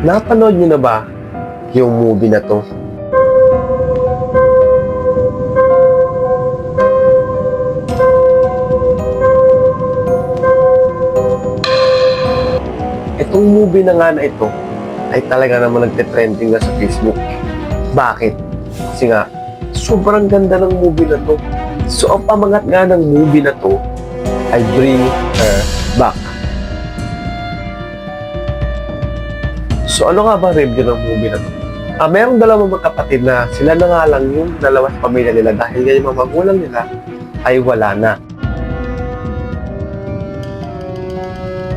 Napanood niyo na ba yung movie na to? Itong movie na nga na ito ay talaga naman nagte-trending na sa Facebook. Bakit? Kasi nga, sobrang ganda ng movie na to. So, ang pamangat nga ng movie na to ay Bring Her Back. So, ano nga ba review ng movie na to? Merong dalawang magkapatid na sila na nga lang yung dalawa sa pamilya nila dahil nga yung mga magulang nila ay wala na.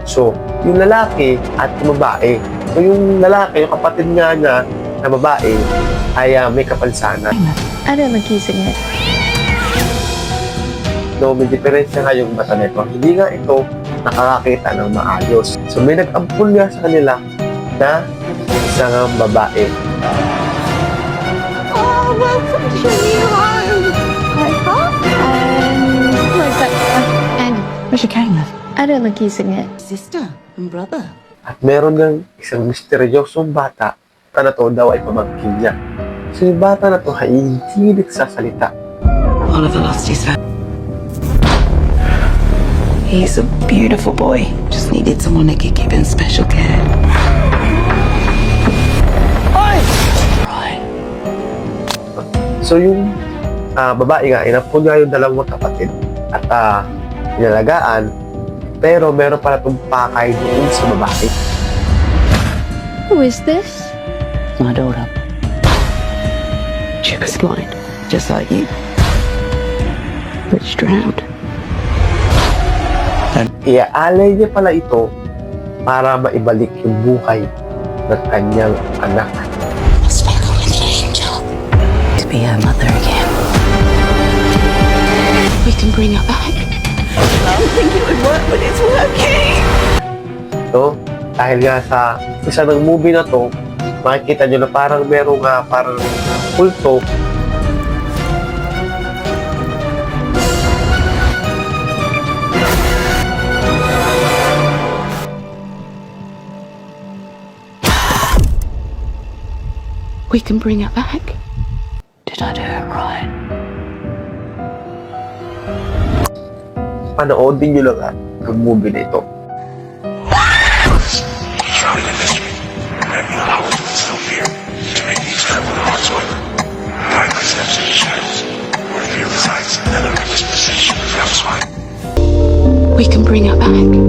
So, yung lalaki at yung babae. So, yung lalaki, yung kapatid nga niya na babae ay may kapansanan. I don't like using it. No, may diferensya nga yung mata nito. Hindi nga ito nakakakita ng maayos. So, may nag-ampun nga sa kanila na isang babae. Oh, welcome to your new home. Hi, Pop. Where's that? Andy. Where's your cane, love? I don't like using it. Sister and brother. At meron ng isang misteryosong bata na to daw ay pamangkin niya. So, yung bata na to ay hindi nagsasalita. Oliver lost his family. He's a beautiful boy. Just needed someone that could give him special care. Right. So, yung babae nga, inampun nga yung dalawang kapatid at inalagaan, pero meron pala itong pakay doon sa babae. Who is this? My daughter. She was blind, just like you. But she drowned. Iaalay niya pala ito para maibalik yung buhay ng kanyang anak. I spoke with an angel. To be her mother again. We can bring her back. I don't think it would work, but it's working. No? Dahil nga sa isa ng movie na to, makikita nyo na parang merong parang kulto. We can bring her back. Did I do it right? Panoodin nyo lang ang movie na ito. Shrouded in mystery, and allow us with no fear to make these travel hearts work. Guide my steps in the shadows, where fear resides, and the disposition of Elfswine. We can bring her back.